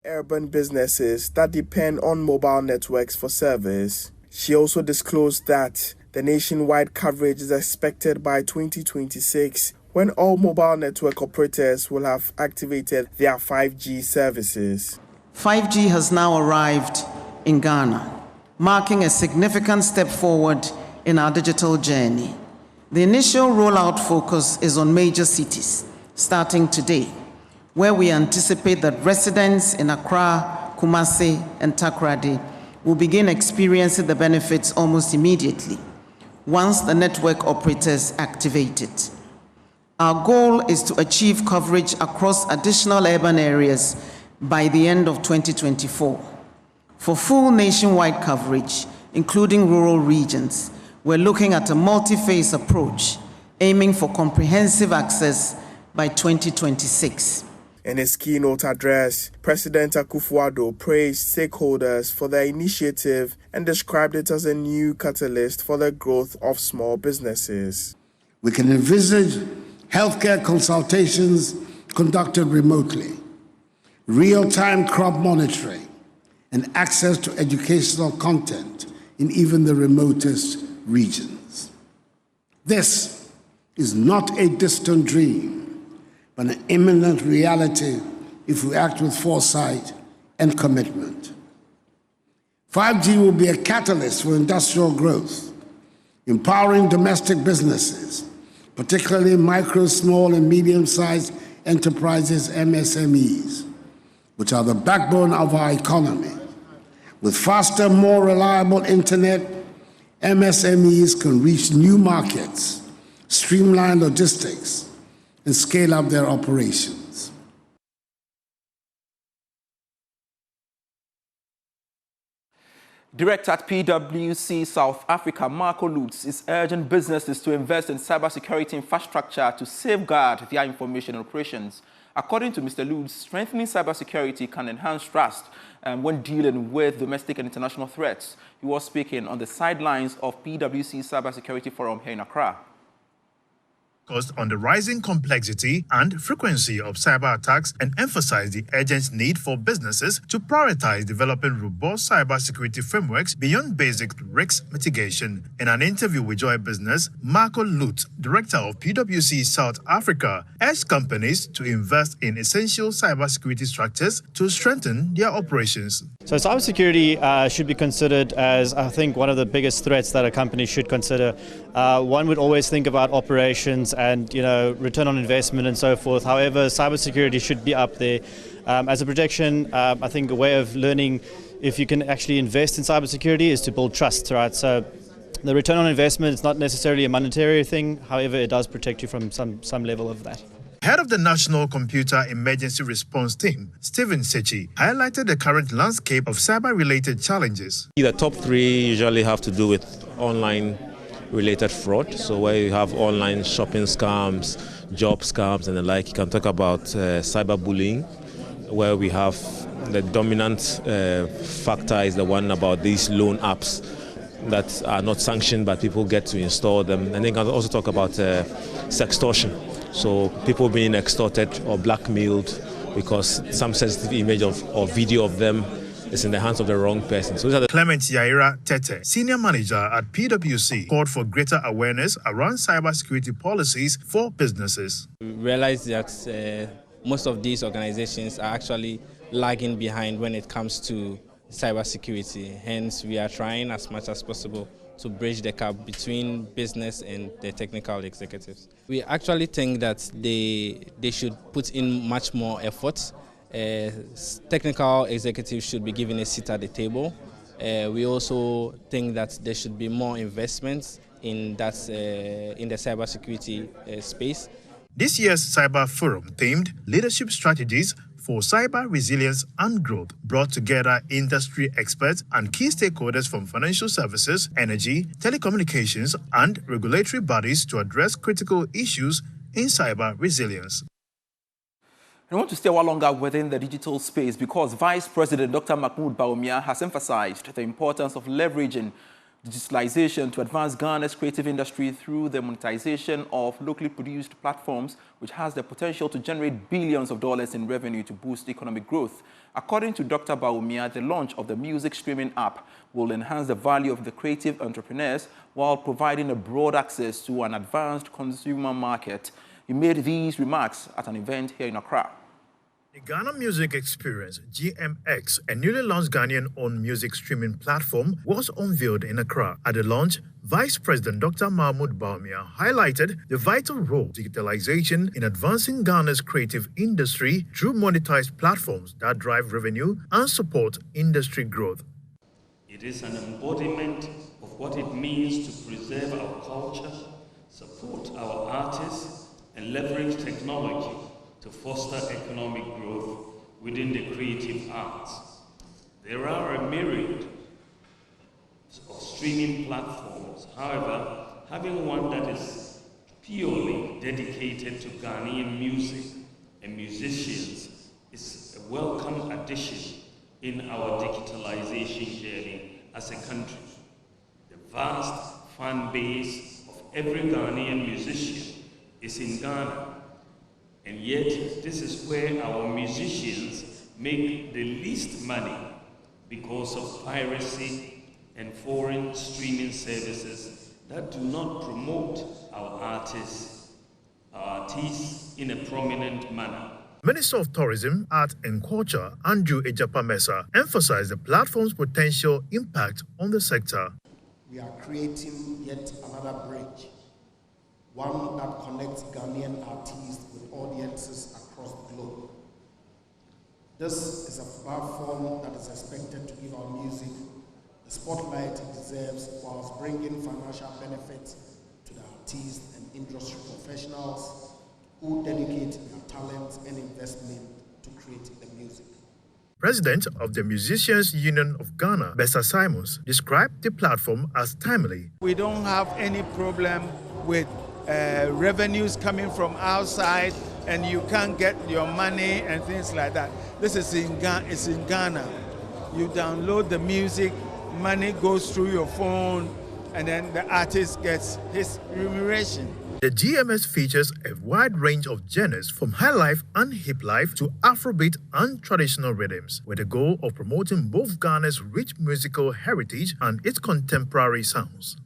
urban businesses that depend on mobile networks for service. She also disclosed that the nationwide coverage is expected by 2026, when all mobile network operators will have activated their 5G services. 5G has now arrived in Ghana, marking a significant step forward in our digital journey. The initial rollout focus is on major cities, starting today, where we anticipate that residents in Accra, Kumasi, and Takoradi will begin experiencing the benefits almost immediately once the network operators activate it. Our goal is to achieve coverage across additional urban areas by the end of 2024. For full nationwide coverage, including rural regions, we're looking at a multi-phase approach, aiming for comprehensive access by 2026. In his keynote address, President Akufo-Addo praised stakeholders for their initiative and described it as a new catalyst for the growth of small businesses. We can envisage healthcare consultations conducted remotely, real-time crop monitoring, and access to educational content in even the remotest regions. This is not a distant dream, but an imminent reality if we act with foresight and commitment. 5G will be a catalyst for industrial growth, empowering domestic businesses, particularly micro, small, and medium-sized enterprises, MSMEs, which are the backbone of our economy. With faster, more reliable internet, MSMEs can reach new markets, streamline logistics, and scale up their operations. Director at PwC South Africa, Marco Lutz, is urging businesses to invest in cybersecurity infrastructure to safeguard their information operations. According to Mr. Lutz, strengthening cybersecurity can enhance trust when dealing with domestic and international threats. He was speaking on the sidelines of PwC Cybersecurity Forum here in Accra. On the rising complexity and frequency of cyber attacks and emphasize the urgent need for businesses to prioritize developing robust cybersecurity frameworks beyond basic risk mitigation. In an interview with Joy Business, Marco Lutz, director of PwC South Africa, urged companies to invest in essential cybersecurity structures to strengthen their operations. So cybersecurity should be considered as, I think, one of the biggest threats that a company should consider. One would always think about operations and return on investment and so forth. However, cybersecurity should be up there. As a projection, I think a way of learning if you can actually invest in cybersecurity is to build trust, right? So the return on investment is not necessarily a monetary thing. However, it does protect you from some level of that. Head of the National Computer Emergency Response Team, Stephen Sechi, highlighted the current landscape of cyber-related challenges. The top three usually have to do with online-related fraud. So where you have online shopping scams, job scams and the like. You can talk about cyberbullying, where we have the dominant factor is the one about these loan apps that are not sanctioned, but people get to install them. And then you can also talk about sextortion. So people being extorted or blackmailed because some sensitive image or video of them is in the hands of the wrong person. So Clement Yaira Tete, senior manager at PwC, called for greater awareness around cybersecurity policies for businesses. We realize that most of these organizations are actually lagging behind when it comes to cybersecurity. Hence, we are trying as much as possible to bridge the gap between business and the technical executives. We actually think that they should put in much more effort. Technical executives should be given a seat at the table. We also think that there should be more investments in that in the cybersecurity space. This year's Cyber Forum themed Leadership Strategies for Cyber Resilience and Growth brought together industry experts and key stakeholders from financial services, energy, telecommunications, and regulatory bodies to address critical issues in cyber resilience. I want to stay a while longer within the digital space because Vice President Dr. Mahmoud Bawumia has emphasized the importance of leveraging digitalization to advance Ghana's creative industry through the monetization of locally produced platforms, which has the potential to generate billions of dollars in revenue to boost economic growth. According to Dr. Bawumia, the launch of the music streaming app will enhance the value of the creative entrepreneurs while providing a broad access to an advanced consumer market. He made these remarks at an event here in Accra. The Ghana Music Experience, GMX, a newly launched Ghanaian-owned music streaming platform, was unveiled in Accra. At the launch, Vice President Dr. Mahmoud Bawumia highlighted the vital role of digitalization in advancing Ghana's creative industry through monetized platforms that drive revenue and support industry growth. It is an embodiment of what it means to preserve our culture, support our artists, and leverage technology to foster economic growth within the creative arts. There are a myriad of streaming platforms. However, having one that is purely dedicated to Ghanaian music and musicians is a welcome addition in our digitalization journey as a country. The vast fan base of every Ghanaian musician is in Ghana. And yet, this is where our musicians make the least money because of piracy and foreign streaming services that do not promote our artists in a prominent manner. Minister of Tourism, Art and Culture, Andrew Ejapamesa, emphasized the platform's potential impact on the sector. We are creating yet another bridge, one that connects Ghanaian artists with audiences across the globe. This is a platform that is expected to give our music the spotlight it deserves, whilst bringing financial benefits to the artists and industry professionals who dedicate their talents and investment to create the music. President of the Musicians Union of Ghana, Bessa Simons, described the platform as timely. We don't have any problem with revenues coming from outside, and you can't get your money and things like that. This is in Ghana. You download the music, money goes through your phone, and then the artist gets his remuneration. The GMS features a wide range of genres from highlife and hip life to Afrobeat and traditional rhythms, with the goal of promoting both Ghana's rich musical heritage and its contemporary sounds.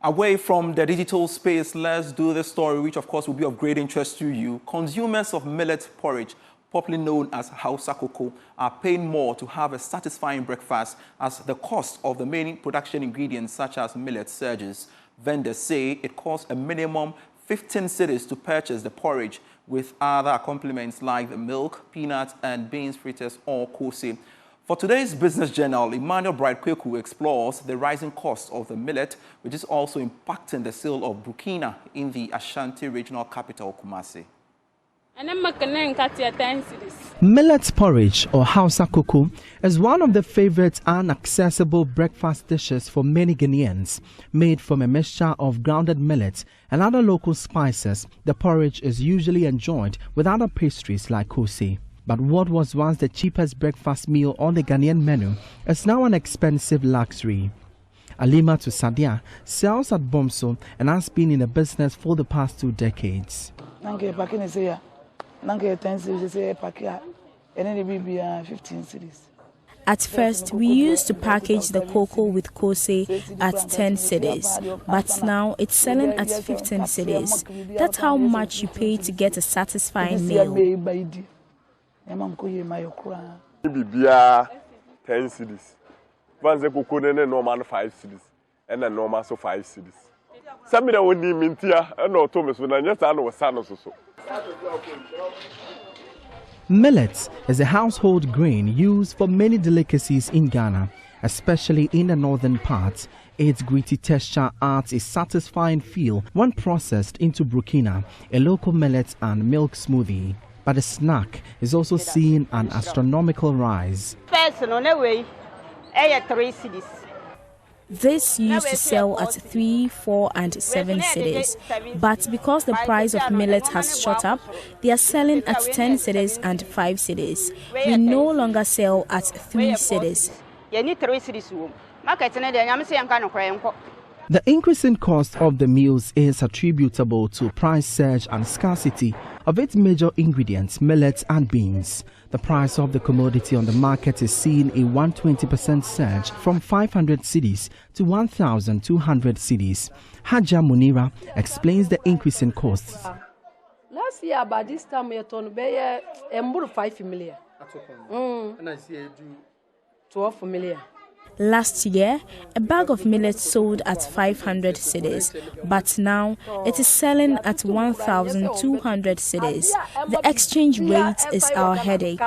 Away from the digital space, let's do this story, which of course will be of great interest to you. Consumers of millet porridge, popularly known as Hausa Koko, are paying more to have a satisfying breakfast as the cost of the main production ingredients such as millet surges. Vendors say it costs a minimum 15 cedis to purchase the porridge, with other accompaniments like the milk, peanuts, and beans fritters or kose. For today's Business Journal, Emmanuel Bright-Kweku explores the rising cost of the millet, which is also impacting the sale of Burkina in the Ashanti regional capital, Kumasi. Millet porridge, or Hausa Koko, is one of the favorite and accessible breakfast dishes for many Ghanaians. Made from a mixture of grounded millet and other local spices, the porridge is usually enjoyed with other pastries like kose. But what was once the cheapest breakfast meal on the Ghanaian menu is now an expensive luxury. Alima to Sadia sells at Bomso and has been in the business for the past 2 decades. At first, we used to package the cocoa with kose at 10 cedis, but now it's selling at 15 cedis. That's how much you pay to get a satisfying meal. 10 cedis. Once the cocoa normal 5 cedis, and then normal so 5 cedis. Some of the need mintia and no Thomas when I just know so. Millet is a household grain used for many delicacies in Ghana, especially in the northern parts. Its gritty texture adds a satisfying feel when processed into Burkina, a local millet and milk smoothie. But the snack is also seeing an astronomical rise. This used to sell at 3, 4 and 7 cedis, but because the price of millet has shot up, they are selling at 10 cedis and 5 cedis. We no longer sell at 3 cedis. The increase in cost of the meals is attributable to price surge and scarcity of its major ingredients, millet and beans. The price of the commodity on the market is seeing a 120% surge from 500 cedis to 1,200 cedis. Haja Munira explains the increase in costs. Last year, by this time, we turned 5 million. And I see 12 million. Last year, a bag of millet sold at 500 cedis, but now it is selling at 1,200 cedis. The exchange rate is our headache.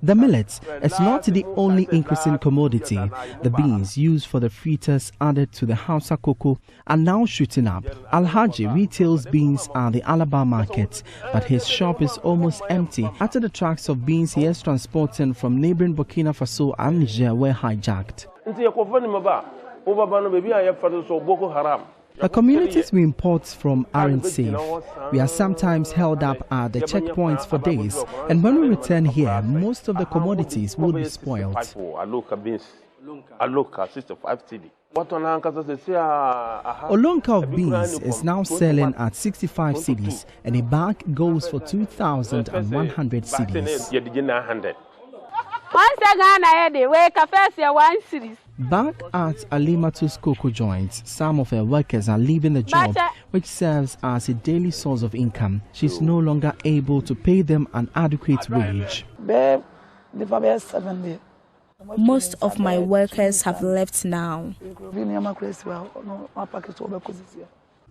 The millet is not the only increasing commodity. The beans used for the fritters added to the Hausa Koko are now shooting up. Alhaji retails beans at the Alaba market, but his shop is almost empty after the trucks of beans he is transporting from neighboring Burkina Faso and Niger were hijacked. The communities we import from aren't safe. We are sometimes held up at the checkpoints for days, and when we return here, most of the commodities will be spoiled. Olonka of beans is now selling at 65 cedis, and a bag goes for 2,100 cedis. Back at Alimatu's cocoa joint, some of her workers are leaving the job, which serves as a daily source of income. She's no longer able to pay them an adequate wage. Most of my workers have left now.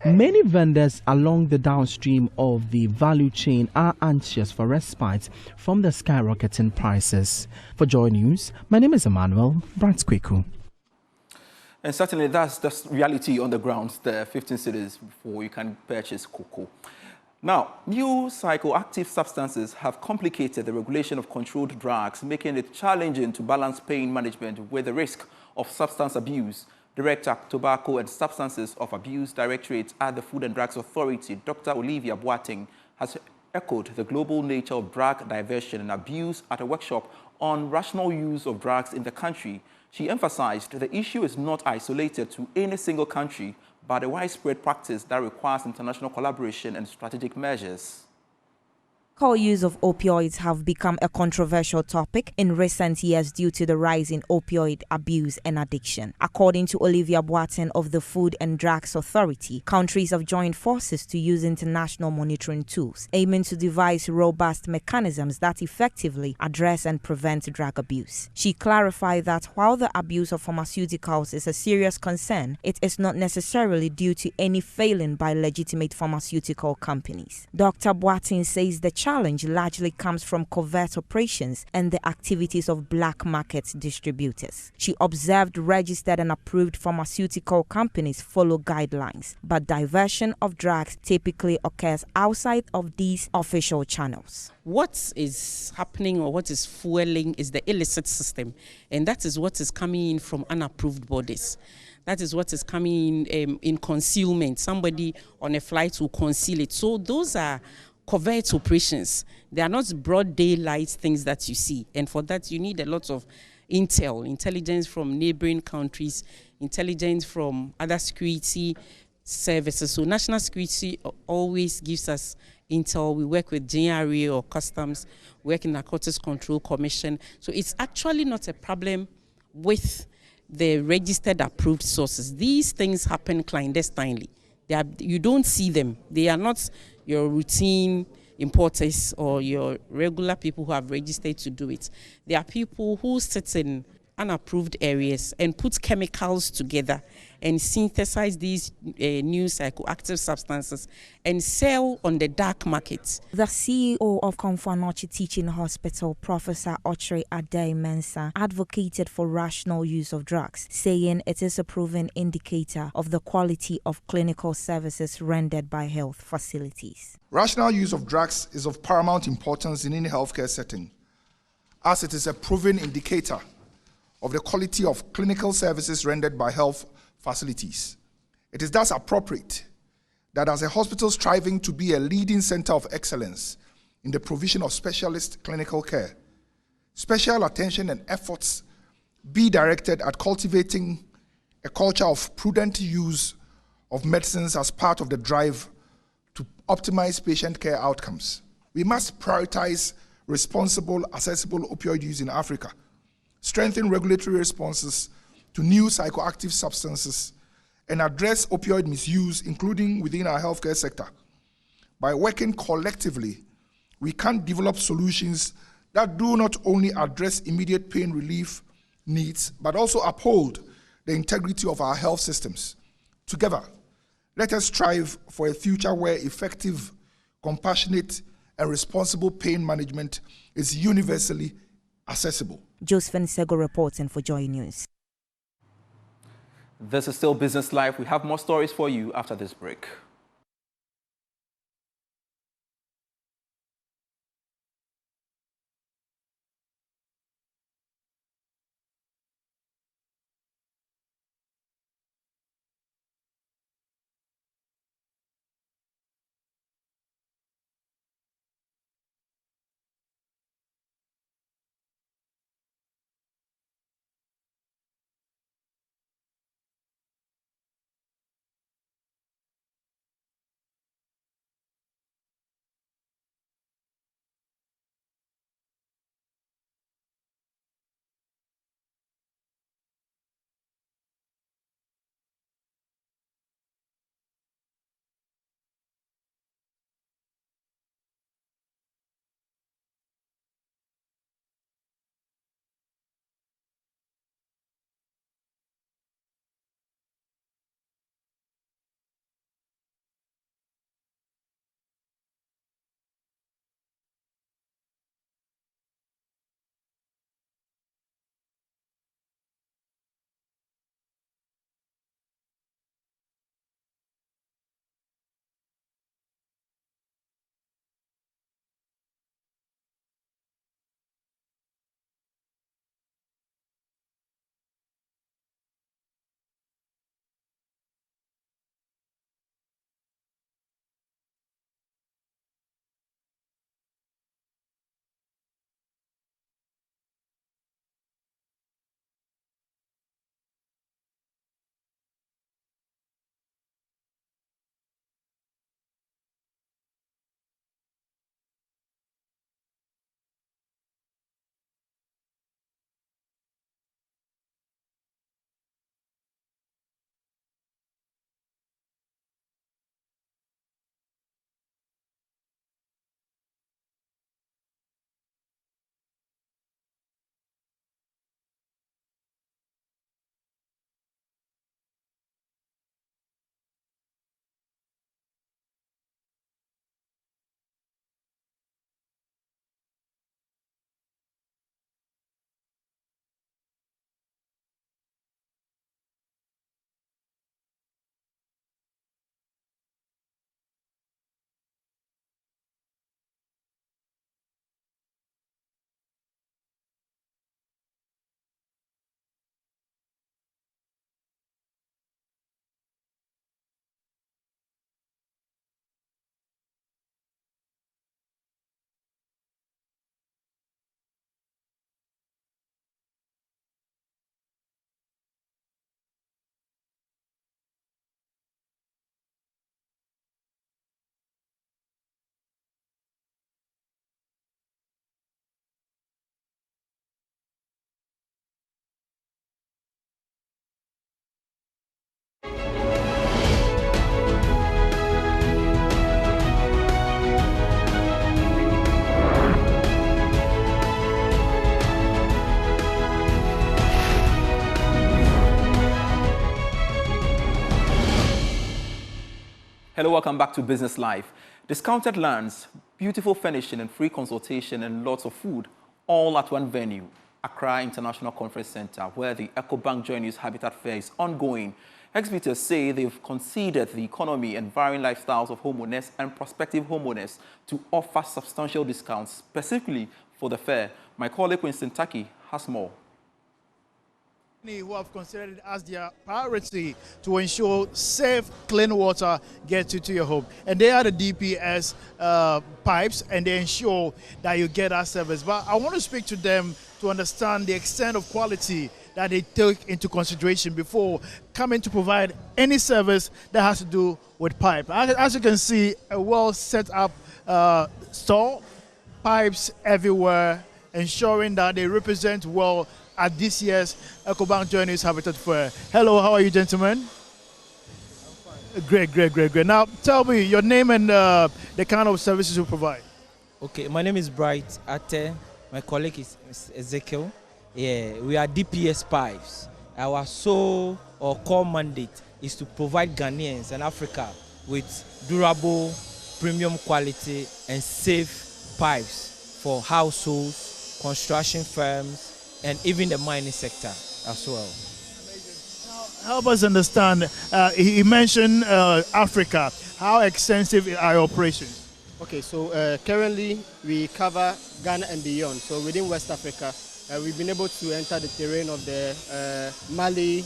Many vendors along the downstream of the value chain are anxious for respite from the skyrocketing prices. For Joy News, my name is Emmanuel Kweku. And certainly that's the reality on the ground there, 15 cedis before you can purchase cocoa. Now, new psychoactive substances have complicated the regulation of controlled drugs, making it challenging to balance pain management with the risk of substance abuse. Director, Tobacco and Substances of Abuse Directorate at the Food and Drugs Authority, Dr. Olivia Boateng, has echoed the global nature of drug diversion and abuse at a workshop on rational use of drugs in the country. She emphasized the issue is not isolated to any single country, but a widespread practice that requires international collaboration and strategic measures. Use of opioids have become a controversial topic in recent years due to the rise in opioid abuse and addiction. According to Olivia Boateng of the Food and Drugs Authority, countries have joined forces to use international monitoring tools, aiming to devise robust mechanisms that effectively address and prevent drug abuse. She clarified that while the abuse of pharmaceuticals is a serious concern, it is not necessarily due to any failing by legitimate pharmaceutical companies. Dr. Boateng says the challenge largely comes from covert operations and the activities of black market distributors. She observed registered and approved pharmaceutical companies follow guidelines, but diversion of drugs typically occurs outside of these official channels. What is happening or what is fueling is the illicit system, and that is what is coming in from unapproved bodies. That is what is coming in concealment. Somebody on a flight will conceal it. So those are covert operations. They are not broad daylight things that you see, and for that you need a lot of intelligence from neighboring countries, intelligence from other security services. So national security always gives us intel. We work with GRA or customs, work in Narcotics Control Commission. So it's actually not a problem with the registered approved sources. These things happen clandestinely. You don't see them. They are not your routine importers or your regular people who have registered to do it. There are people who sit in unapproved areas and put chemicals together and synthesize these new psychoactive substances and sell on the dark market. The CEO of Komfo Teaching Hospital, Professor Ochre Adey-Mensah, advocated for rational use of drugs, saying it is a proven indicator of the quality of clinical services rendered by health facilities. Rational use of drugs is of paramount importance in any healthcare setting, as it is a proven indicator of the quality of clinical services rendered by health facilities. It is thus appropriate that as a hospital striving to be a leading center of excellence in the provision of specialist clinical care. Special attention and efforts be directed at cultivating a culture of prudent use of medicines as part of the drive to optimize patient care outcomes. We must prioritize responsible, accessible opioid use in Africa, strengthen regulatory responses to new psychoactive substances, and address opioid misuse, including within our healthcare sector. By working collectively, we can develop solutions that do not only address immediate pain relief needs, but also uphold the integrity of our health systems. Together, let us strive for a future where effective, compassionate, and responsible pain management is universally accessible. Josephine Sego reporting for Joy News. This is still Business Live. We have more stories for you after this break. Hello, welcome back to Business Live. Discounted lands, beautiful furnishing and free consultation and lots of food, all at one venue, Accra International Conference Center, where the EcoBank Joy News Habitat Fair is ongoing. Exhibitors say they've considered the economy and varying lifestyles of homeowners and prospective homeowners to offer substantial discounts, specifically for the fair. My colleague Winston Taki has more. Who have considered it as their priority to ensure safe, clean water gets to your home. And they are the DPS pipes, and they ensure that you get that service. But I want to speak to them to understand the extent of quality that they take into consideration before coming to provide any service that has to do with pipe. As you can see, a well set up store, pipes everywhere, ensuring that they represent well at this year's EcoBank Journeys Habitat Fair. Hello, how are you, gentlemen? Great. Now, tell me your name and the kind of services you provide. Okay, my name is Bright Ate. My colleague is Ezekiel. Yeah, we are DPS Pipes. Our sole or core mandate is to provide Ghanaians and Africa with durable, premium quality and safe pipes for households, construction firms, and even the mining sector as well. Help us understand, he mentioned Africa. How extensive are your operations? Okay, so currently we cover Ghana and beyond. So within West Africa, we've been able to enter the terrain of the Mali,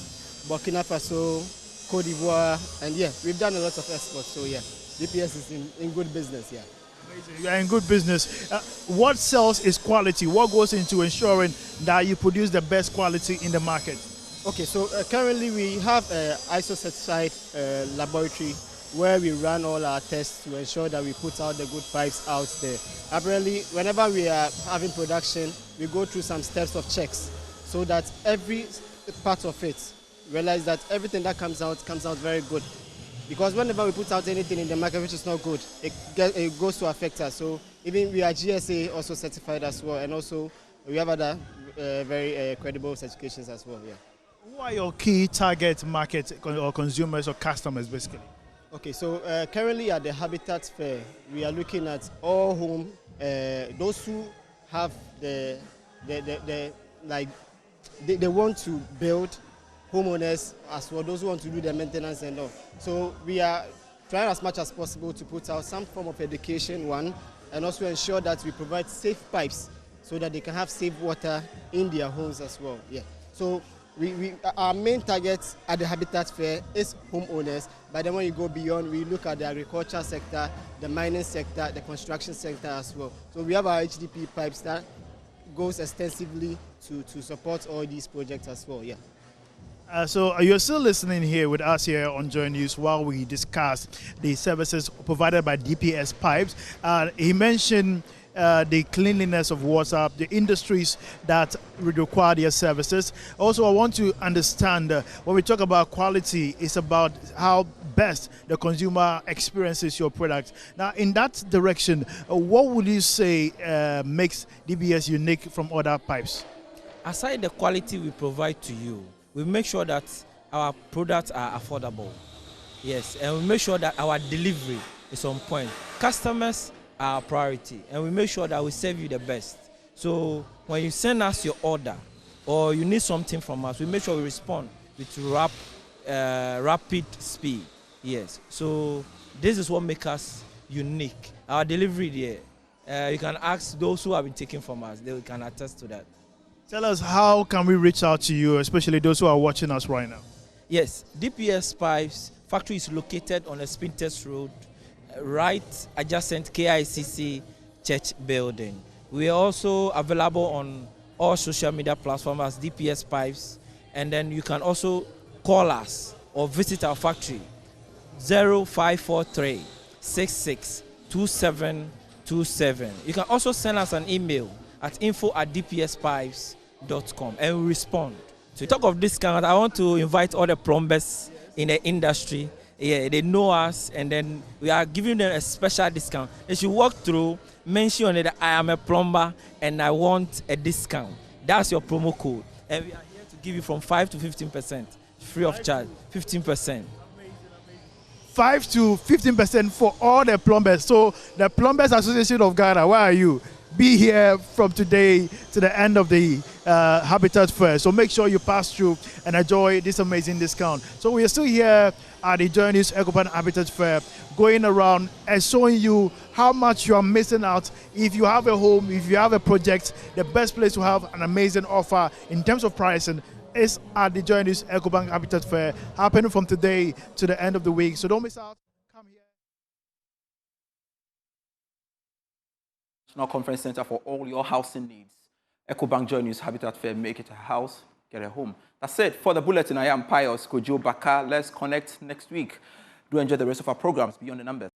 Burkina Faso, Cote d'Ivoire, and yeah, we've done a lot of exports. So yeah, DPS is in good business, yeah. Amazing. You are in good business. What sells is quality. What goes into ensuring that you produce the best quality in the market? Okay, so currently we have an ISO certified laboratory where we run all our tests to ensure that we put out the good pipes out there. Apparently, whenever we are having production, we go through some steps of checks so that every part of it, realize that everything that comes out very good. Because whenever we put out anything in the market which is not good, it goes to affect us. So even we are GSA also certified as well, and also we have other very credible certifications as well. Yeah. Who are your key target market or consumers or customers, basically? Okay, so currently at the Habitat Fair, we are looking at all whom those who have they want to build, homeowners as well, those who want to do the maintenance and all. So we are trying as much as possible to put out some form of education, one, and also ensure that we provide safe pipes so that they can have safe water in their homes as well. Yeah. So our main target at the Habitat Fair is homeowners, but then when you go beyond, we look at the agriculture sector, the mining sector, the construction sector as well. So we have our HDP pipes that goes extensively to support all these projects as well. Yeah. So you're still listening here with us here on Joy News while we discuss the services provided by DPS Pipes. He mentioned the cleanliness of water, the industries that require their services. Also, I want to understand when we talk about quality, it's about how best the consumer experiences your product. Now, in that direction, what would you say makes DPS unique from other pipes? Aside the quality we provide to you, we make sure that our products are affordable. Yes, and we make sure that our delivery is on point. Customers are our priority, and we make sure that we serve you the best. So when you send us your order or you need something from us, we make sure we respond with rapid speed. Yes, so this is what makes us unique. Our delivery there, you can ask those who have been taken from us, they can attest to that. Tell us, how can we reach out to you, especially those who are watching us right now? Yes, DPS Pipes factory is located on the Spinters Road, right adjacent KICC Church building. We are also available on all social media platforms as DPS Pipes, and then you can also call us or visit our factory 0543 66 2727. You can also send us an email at info@dpspipes.com and we respond. To talk of discount, I want to invite all the plumbers in the industry. Yeah, they know us, and then we are giving them a special discount. They should walk through, mention that I am a plumber and I want a discount. That's your promo code, and we are here to give you from 5 to 15%, free of charge. 15%. 5 to 15% for all the plumbers. So the Plumbers Association of Ghana, where are you? Be here from today to the end of the Habitat Fair. So make sure you pass through and enjoy this amazing discount. So we are still here at the Joy News EcoBank Habitat Fair, going around and showing you how much you are missing out. If you have a home, if you have a project, the best place to have an amazing offer in terms of pricing is at the Joy News EcoBank Habitat Fair, happening from today to the end of the week. So don't miss out. Come here. National Conference Center for all your housing needs. EcoBank Joy News Habitat Fair, make it a house, get a home. That's it for the bulletin. I am Pius Kojo Baka. Let's connect next week. Do enjoy the rest of our programs beyond the numbers.